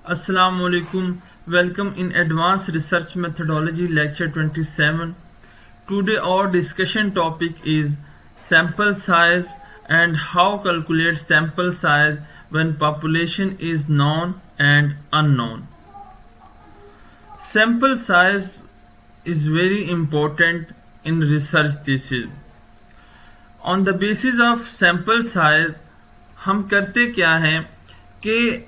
Assalamu alaikum. Welcome in Advanced Research Methodology Lecture 27. Today our discussion topic is sample size and how calculate sample size when population is known and unknown. Sample size is very important in research thesis. On the basis of sample size हम करते क्या हैं कि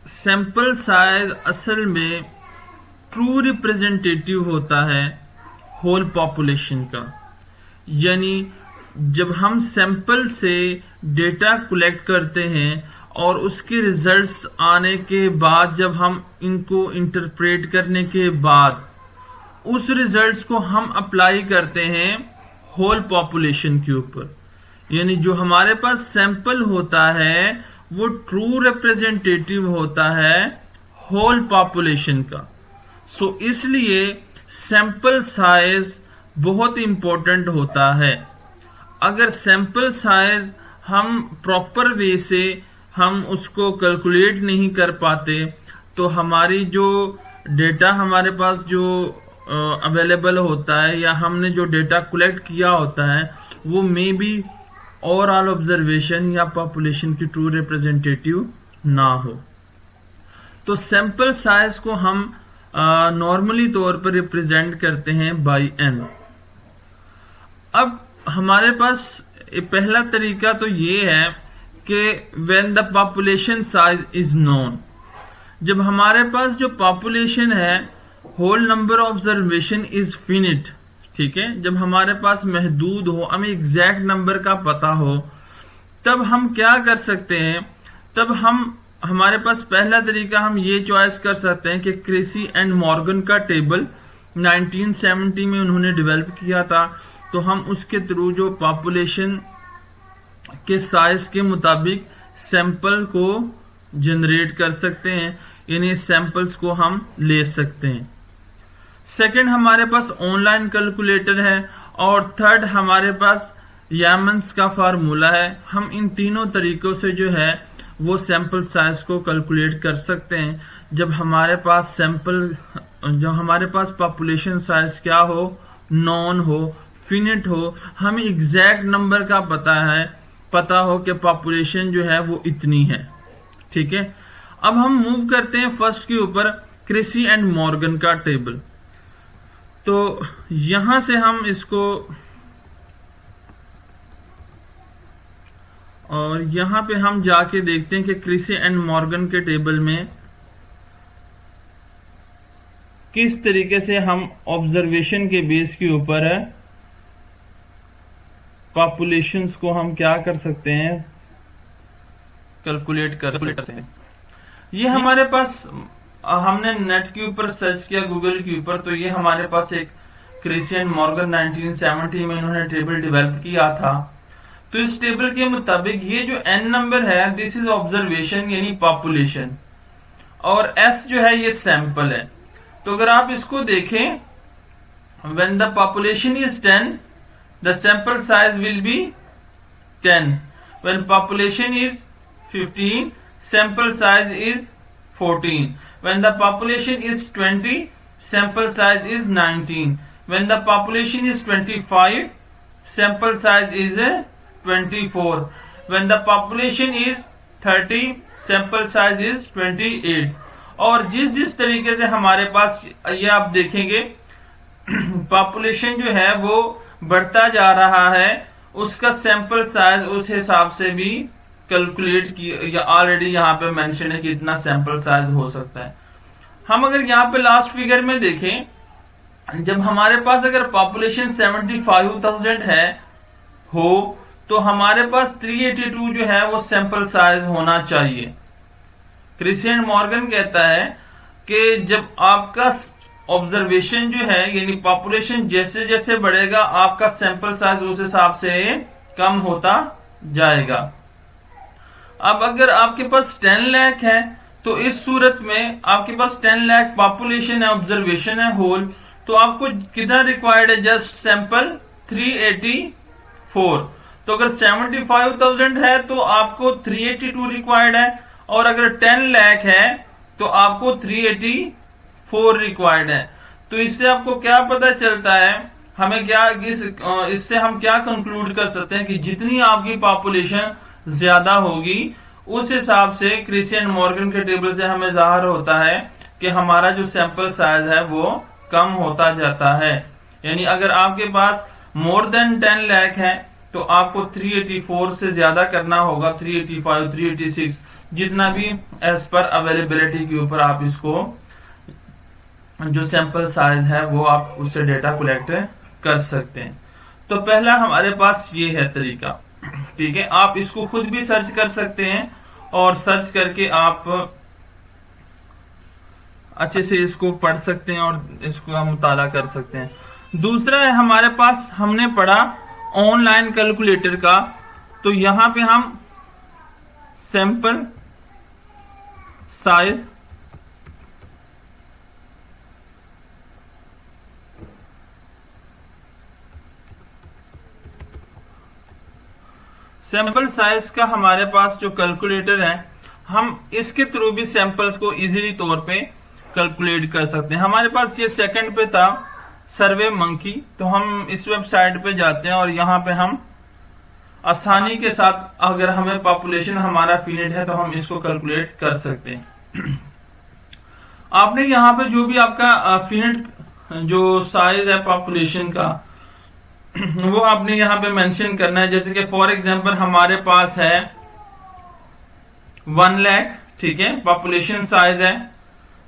sample size असल में true representative होता है whole population का। यानी जब हम सैंपल से डेटा कलेक्ट करते हैं और उसके रिजल्ट्स आने के बाद जब हम इनको इंटरप्रेट करने के बाद उस रिजल्ट्स को हम अप्लाई करते हैं होल पॉपुलेशन के ऊपर, यानी जो हमारे पास सैंपल होता है वो ट्रू रिप्रेजेंटेटिव होता है होल पॉपुलेशन का। सो इसलिए सैंपल साइज बहुत इंपॉर्टेंट होता है। अगर सैंपल साइज हम प्रॉपर वे से हम उसको कैलकुलेट नहीं कर पाते तो हमारी जो डेटा हमारे पास जो अवेलेबल होता है या हमने जो डेटा कलेक्ट किया होता है वो मे बी ओवरऑल ऑब्जर्वेशन या पॉपुलेशन की ट्रू रिप्रेजेंटेटिव ना हो। तो सैंपल साइज को हम नॉर्मली तौर पर रिप्रेजेंट करते हैं बाय एन। अब हमारे पास पहला तरीका तो ये है कि when the population size is known, जब हमारे पास जो पॉपुलेशन है whole number observation is finite, ठीक है, जब हमारे पास महदूद हो, हमें एग्जैक्ट नंबर का पता हो, तब हम क्या कर सकते हैं, तब हमारे पास पहला तरीका हम ये चॉइस कर सकते हैं कि क्रेसी एंड मॉर्गन का टेबल 1970 में उन्होंने डेवलप किया था। तो हम उसके थ्रू जो पॉपुलेशन के साइज के मुताबिक सैंपल को जनरेट कर सकते हैं, यानी सैंपल्स को हम ले सकते हैं। सेकंड हमारे पास ऑनलाइन कैलकुलेटर है और थर्ड हमारे पास यामन्स का फार्मूला है। हम इन तीनों तरीकों से जो है वो सैंपल साइज को कैलकुलेट कर सकते हैं। जब हमारे पास पॉपुलेशन साइज क्या हो, नॉन हो, फिनिट हो, हमें एग्जैक्ट नंबर का पता हो कि पॉपुलेशन जो है वो इतनी है, ठीक है। अब हम मूव करते हैं फर्स्ट के ऊपर, क्रेसी एंड मॉर्गन का टेबल। तो यहां से हम इसको और यहां पे हम जाके देखते हैं कि क्रेसी एंड मॉर्गन के टेबल में किस तरीके से हम ऑब्जर्वेशन के बेस के ऊपर है पॉपुलेशंस को हम क्या कर सकते हैं, कैलकुलेट कर सकते हैं। ये हमारे पास हमने नेट के ऊपर सर्च किया, गूगल के ऊपर, तो ये हमारे पास एक क्रेसी एंड मॉर्गन 1970 में इन्होंने टेबल डेवलप किया था। तो इस टेबल के मुताबिक ये जो एन नंबर है दिस इज ऑब्जर्वेशन यानी पॉपुलेशन, और एस जो है ये सैंपल है। तो अगर आप इसको देखें, when the population is 10 the sample size will be 10, when population is 15 sample size is 14, when the population is 20 sample size is 19, when the population is 25 sample size is 24, when the population is 30 sample size is 28। और जिस तरीके से हमारे पास ये आप देखेंगे population जो है वो बढ़ता जा रहा है, उसका सैंपल साइज उस हिसाब से भी कैलकुलेट की ऑलरेडी यहाँ पे मेंशन है कि इतना सैंपल साइज हो सकता है। हम अगर यहाँ पे लास्ट फिगर में देखें, जब हमारे पास अगर पॉपुलेशन 75,000 है हो तो हमारे पास 382 जो है वो सैंपल साइज होना चाहिए। क्रेसी एंड मॉर्गन कहता है कि जब आपका ऑब्जर्वेशन जो है यानी पॉपुलेशन जैसे जैसे बढ़ेगा आपका सैंपल साइज उस हिसाब से कम होता जाएगा। अब अगर आपके पास 10 लाख है तो इस सूरत में आपके पास 10 लाख पॉपुलेशन है, ऑब्जर्वेशन है होल, तो आपको कितना रिक्वायर्ड है, जस्ट सैंपल 384। तो अगर 75,000 है तो आपको 382 रिक्वायर्ड है, और अगर 10 लाख है तो आपको 384 रिक्वायर्ड है। तो इससे आपको क्या पता चलता है, हमें क्या इससे हम क्या कंक्लूड कर सकते हैं कि जितनी आपकी पॉपुलेशन ज्यादा होगी उस हिसाब से क्रिस्चियन मॉर्गन के टेबल से हमें जाहिर होता है कि हमारा जो सैंपल साइज है वो कम होता जाता है। यानी अगर आपके पास मोर देन 10 लाख है तो आपको 384 से ज्यादा करना होगा, 385, 386, जितना भी एज पर अवेलेबिलिटी के ऊपर आप इसको जो सैंपल साइज है वो आप उससे डेटा कलेक्ट कर सकते हैं। तो पहला हमारे पास ये है तरीका, ठीक है। आप इसको खुद भी सर्च कर सकते हैं और सर्च करके आप अच्छे से इसको पढ़ सकते हैं और इसको आप मुताला कर सकते हैं। दूसरा है हमारे पास, हमने पढ़ा ऑनलाइन कैलकुलेटर का। तो यहां पे हम सैंपल साइज का हमारे पास जो कैलकुलेटर है, हम इसके थ्रू भी सैंपल्स को इजीली तौर पे कैलकुलेट कर सकते हैं। हमारे पास ये सेकंड पे था सर्वे मंकी, तो हम इस वेबसाइट पे जाते हैं और यहाँ पे हम आसानी के साथ, अगर हमें पॉपुलेशन हमारा फिनिट है तो हम इसको कैलकुलेट कर सकते हैं। आपने यहाँ पे जो भी आपका फिनिट जो साइज है पॉपुलेशन का वो आपने यहाँ पे मेंशन करना है। जैसे कि फॉर एग्जांपल हमारे पास है 1 लाख, ठीक है, पॉपुलेशन साइज है।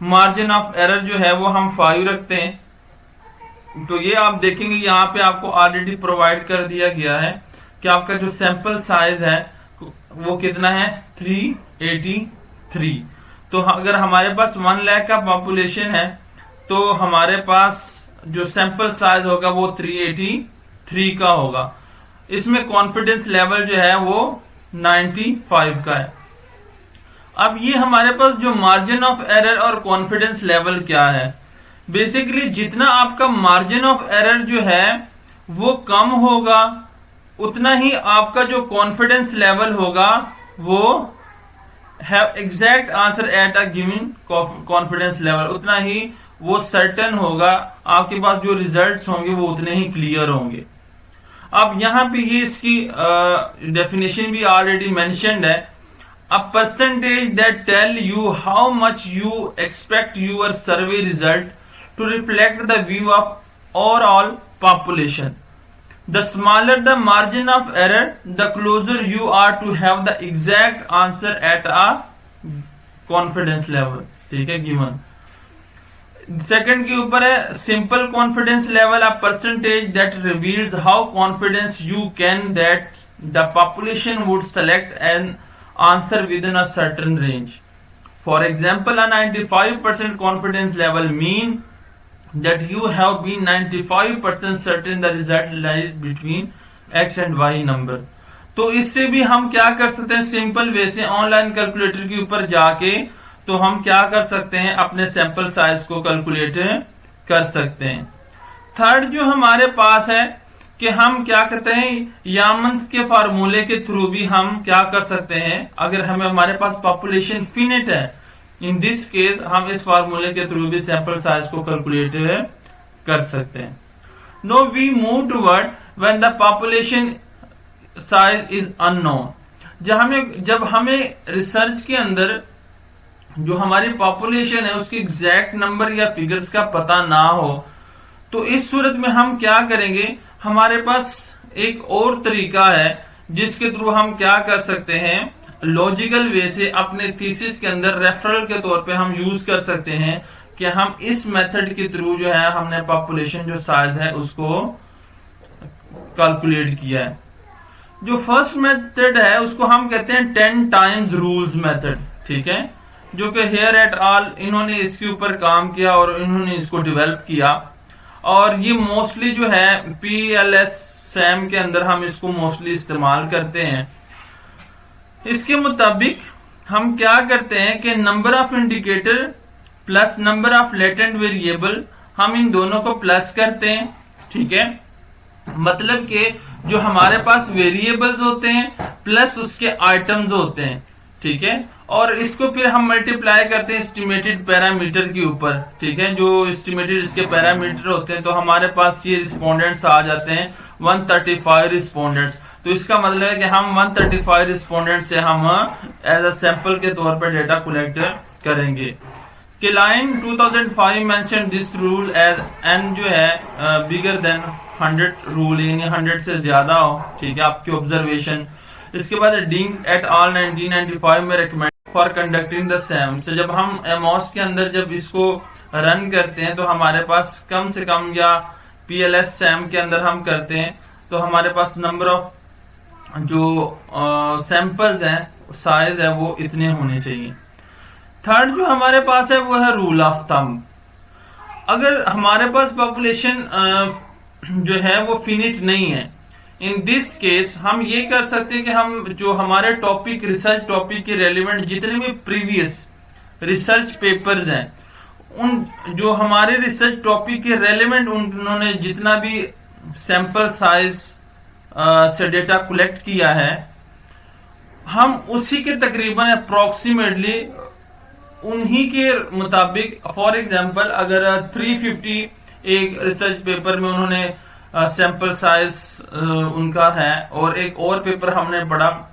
मार्जिन ऑफ एरर जो है वो हम 5 रखते हैं। तो ये आप देखेंगे यहाँ पे आपको ऑलरेडी प्रोवाइड कर दिया गया है कि आपका जो सैंपल साइज है वो कितना है, 383। तो अगर हमारे पास 1 लाख का पॉपुलेशन है तो हमारे पास जो सैंपल साइज होगा वो 383 का होगा। इसमें कॉन्फिडेंस लेवल जो है वो 95 का है। अब ये हमारे पास जो मार्जिन ऑफ एरर और कॉन्फिडेंस लेवल क्या है, बेसिकली जितना आपका मार्जिन ऑफ एरर जो है वो कम होगा उतना ही आपका जो कॉन्फिडेंस लेवल होगा वो have exact answer at a given confidence level, उतना ही वो सर्टेन होगा। आपके पास जो रिजल्ट्स होंगे वो उतने ही क्लियर होंगे। अब यहां पे ये इसकी डेफिनेशन भी ऑलरेडी मेंशन्ड है। A percentage that tell you how much you expect your survey result to reflect the view of overall population. The smaller the margin of error, the closer you are to have the exact answer at a confidence level. ठीक है, given. Second के ऊपर है simple confidence level, a percentage that reveals how confidence you can that the population would select an answer within a certain range. For example, a 95% confidence level mean that you have been 95% certain the result lies between x and y number. तो इससे भी हम क्या कर सकते हैं, simple way से online calculator के ऊपर जाके तो हम क्या कर सकते हैं, अपने सैंपल साइज को कैलकुलेट कर सकते हैं। थर्ड जो हमारे पास है कि हम क्या करते हैं, यामन्स के फार्मूले के थ्रू भी हम क्या कर सकते हैं, अगर हमें हमारे पास पॉपुलेशन फिनिट है, इन दिस केस हम इस फार्मूले के थ्रू भी सैंपल साइज को कैलकुलेट कर सकते हैं। Now we move toward when the population size is unknown. जब हमें रिसर्च के अंदर जो हमारी पॉपुलेशन है उसकी एग्जैक्ट नंबर या फिगर्स का पता ना हो, तो इस सूरत में हम क्या करेंगे, हमारे पास एक और तरीका है जिसके थ्रू हम क्या कर सकते हैं, लॉजिकल वे से अपने थीसिस के अंदर रेफरल के तौर पे हम यूज कर सकते हैं कि हम इस मेथड के थ्रू जो है हमने पॉपुलेशन जो साइज है उसको कैलकुलेट किया है। जो फर्स्ट मेथड है उसको हम कहते हैं 10 टाइम्स रूल्स मेथड, ठीक है, जो कि हेयर एट ऑल इन्होंने इसके ऊपर काम किया और इन्होंने इसको डेवलप किया। और ये मोस्टली जो है PLS SAM के अंदर हम इसको मोस्टली इस्तेमाल करते हैं। इसके मुताबिक हम क्या करते हैं कि number of indicator plus number of latent variable, हम इन दोनों को प्लस करते हैं, ठीक है। मतलब कि जो हमारे पास वेरिएबल्स होते हैं प्लस उसके आइटम्स होते हैं, ठीक है, और इसको फिर हम मल्टीप्लाई करते हैं एस्टिमेटेड पैरामीटर के ऊपर, ठीक है, जो एस्टिमेटेड इसके पैरामीटर होते हैं, तो हमारे पास ये रिस्पोंडेंट्स आ जाते हैं 135 रिस्पोंडेंट्स। तो इसका मतलब है कि हम 135 रिस्पोंडेंट से हम एज अ सैंपल के तौर पर डेटा कलेक्ट करेंगे। कि line 2005 mention this rule as an जो है बिगर देन 100 रूल, यानी 100 से ज्यादा हो, ठीक है, आपकी ऑब्जर्वेशन। इसके बाद डिंग एट ऑल 1995 में recommend for conducting the same. से जब हम एमओस के अंदर जब इसको रन करते हैं तो हमारे पास कम से कम, या पीएलएस सैम के अंदर हम करते हैं तो हमारे पास नंबर ऑफ जो सैंपल्स हैं, साइज है, वो इतने होने चाहिए। थर्ड जो हमारे पास है वो है रूल ऑफ थंब। अगर हमारे पास पॉपुलेशन जो है वो फिनिट नहीं है, इन दिस केस हम ये कर सकते हैं कि हम जो हमारे टॉपिक, रिसर्च टॉपिक के रेलिवेंट जितने भी प्रीवियस रिसर्च पेपर्स हैं, उन जो हमारे रिसर्च टॉपिक के रेलिवेंट उन्होंने जितना भी सैंपल साइज से डेटा कलेक्ट किया है, हम उसी के तकरीबन अप्रोक्सीमेटली उन्हीं के मुताबिक, फॉर एग्जांपल अगर 350 एक रिसर्च पेपर में उन्होंने सैंपल साइज उनका है, और एक और पेपर हमने पढ़ा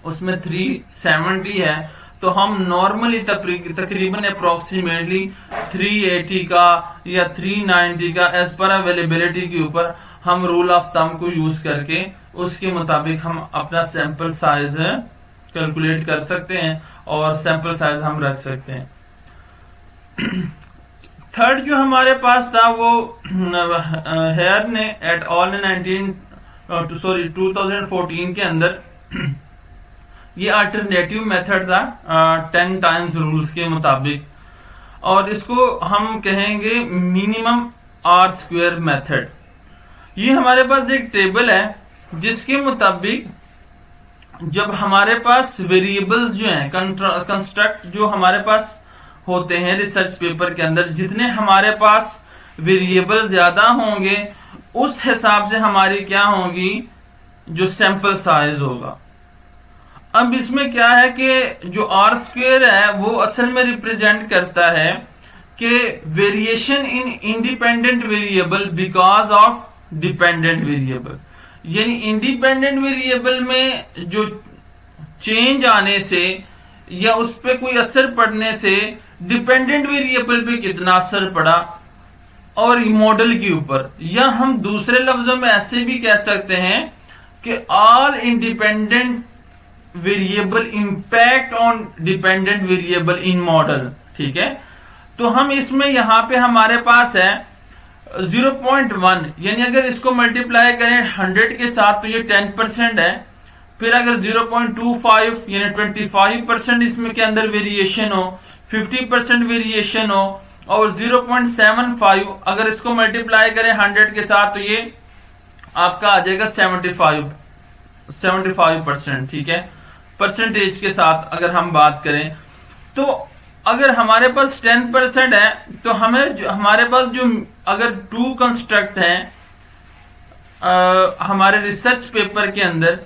उसमें 370 है, तो हम नॉर्मली तकरीबन अप्रोक्सीमेटली 380 का या 390 का एज पर अवेलेबिलिटी के ऊपर हम रूल ऑफ थंब को यूज करके उसके मुताबिक हम अपना सैंपल साइज कैलकुलेट कर सकते हैं और सैंपल साइज हम रख सकते हैं। थर्ड जो हमारे पास था वो हेयर ने एट ऑल 2014 के अंदर ये अल्टरनेटिव मेथड था 10 टाइम्स रूल्स के मुताबिक, और इसको हम कहेंगे मिनिमम आर स्क्वायर मेथड। ये हमारे पास एक टेबल है जिसके मुताबिक जब हमारे पास वेरिएबल्स जो हैं, कंस्ट्रक्ट जो हमारे पास होते हैं रिसर्च पेपर के अंदर, जितने हमारे पास वेरिएबल ज्यादा होंगे उस हिसाब से हमारी क्या होगी, जो सैंपल साइज होगा। अब इसमें क्या है कि जो आर स्क्वायर है वो असल में रिप्रेजेंट करता है कि variation in independent variable because of dependent variable, यानी इंडिपेंडेंट वेरिएबल में जो चेंज आने से या उस पर कोई असर पड़ने से डिपेंडेंट वेरिएबल पे कितना असर पड़ा और मॉडल के ऊपर, या हम दूसरे लफ्जों में ऐसे भी कह सकते हैं कि all independent variable impact on dependent variable in model, ठीक है। तो हम इसमें यहां पे हमारे पास है 0.1, यानी अगर इसको मल्टीप्लाई करें 100 के साथ तो ये 10% है। फिर अगर 0.25 यानी 25% इसमें के अंदर वेरिएशन हो, 50% वेरिएशन हो, और 0.75 अगर इसको मल्टीप्लाई करें 100 के साथ तो ये आपका आ जाएगा 75%, ठीक है। परसेंटेज के साथ अगर हम बात करें तो अगर हमारे पास 10% है तो हमें हमारे पास जो अगर 2 कंस्ट्रक्ट हैं हमारे रिसर्च पेपर के अंदर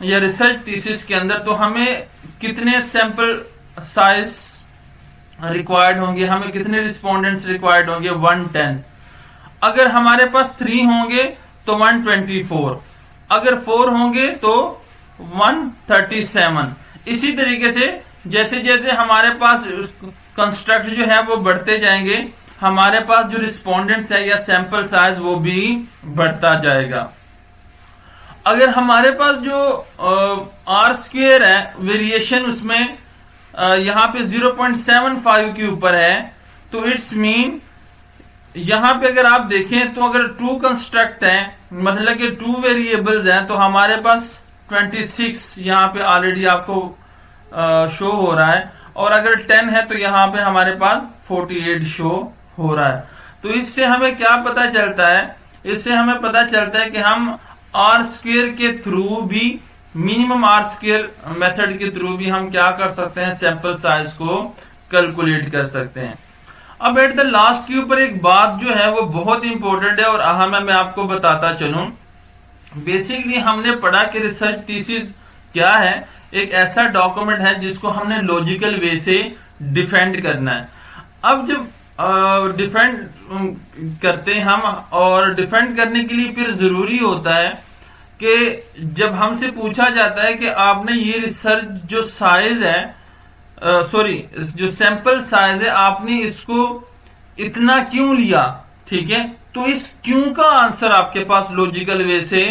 या रिसर्च थीसिस के अंदर, तो हमें कितने सैंपल साइज रिक्वायर्ड होंगे, हमें कितने रिस्पोंडेंट्स रिक्वायर्ड होंगे, 110। अगर हमारे पास 3 होंगे तो 124, अगर 4 होंगे तो 137। इसी तरीके से जैसे जैसे हमारे पास कंस्ट्रक्ट जो है वो बढ़ते जाएंगे, हमारे पास जो रिस्पोंडेंट्स है या सैंपल साइज वो भी बढ़ता जाएगा। अगर हमारे पास जो आर स्क्वायर है वेरिएशन उसमें यहां पे 0.75 के ऊपर है, तो इट्स मीन यहां पे अगर आप देखें तो अगर 2 कंस्ट्रक्ट है, मतलब कि 2 वेरिएबल्स हैं, तो हमारे पास 26 यहां पे ऑलरेडी आपको शो हो रहा है, और अगर 10 है तो यहां पे हमारे पास 48 शो हो रहा है। तो इससे हमें क्या पता चलता है, इससे हमें पता चलता है कि हम आर स्क्वायर के थ्रू भी, मिनिमम आर स्क्वायर मेथड के थ्रू भी हम क्या कर सकते हैं, सैंपल साइज को कैलकुलेट कर सकते हैं। अब एट द लास्ट के ऊपर एक बात जो है वो बहुत इंपॉर्टेंट है और अहम है, मैं आपको बताता चलूं। बेसिकली हमने पढ़ा कि रिसर्च थीसिस क्या है, एक ऐसा डॉक्यूमेंट है जिसको हमने लॉजिकल वे से डिफेंड करना है। अब जब डिफेंड करते हैं हम, और डिफेंड करने के लिए फिर जरूरी होता है कि जब हमसे पूछा जाता है कि आपने ये रिसर्च जो साइज है, सॉरी जो सैंपल साइज है, आपने इसको इतना क्यों लिया, ठीक है, तो इस क्यों का आंसर आपके पास लॉजिकल वे से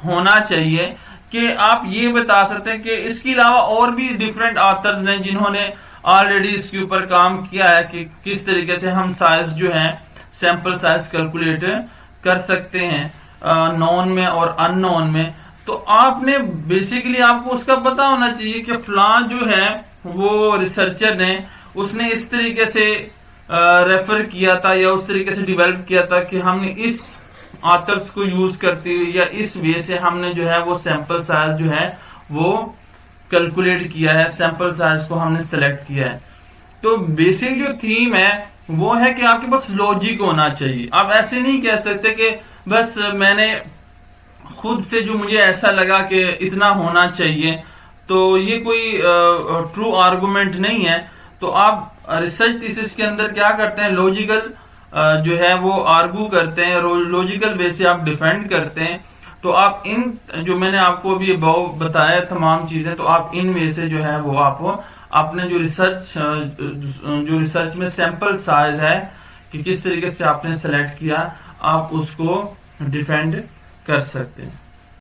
होना चाहिए कि आप ये बता सकते हैं कि इसके अलावा और भी डिफरेंट ऑथर्स ने जिन्होंने ऑलरेडी इसके ऊपर काम किया है कि किस तरीके से हम साइज जो है सैंपल साइज कैलकुलेट कर सकते हैं नॉन में और अननोन में। तो आपने बेसिकली आपको उसका पता होना चाहिए कि फलां जो है वो रिसर्चर ने उसने इस तरीके से रेफर किया था या उस तरीके से डेवलप किया था कि हमने इस ऑथर्स को यूज करते हुए या इस वे से हमने जो है वो सैंपल साइज जो है वो कैलकुलेट किया है, सैंपल साइज को हमने सेलेक्ट किया है। तो बेसिक जो थीम है वो है कि आपके पास लॉजिक होना चाहिए। आप ऐसे नहीं कह सकते कि बस मैंने खुद से जो मुझे ऐसा लगा कि इतना होना चाहिए, तो ये कोई ट्रू आर्गुमेंट नहीं है। तो आप रिसर्च थीसिस के अंदर क्या करते हैं, लॉजिकल जो है वो आर्गू करते हैं, लॉजिकल वे से आप डिफेंड करते हैं। तो आप इन जो मैंने आपको अभी बताया तमाम चीजें, तो आप इन वे से जो है वो आप अपने जो रिसर्च में सैंपल साइज है कि किस तरीके से आपने सेलेक्ट किया, आप उसको डिफेंड कर सकते हैं।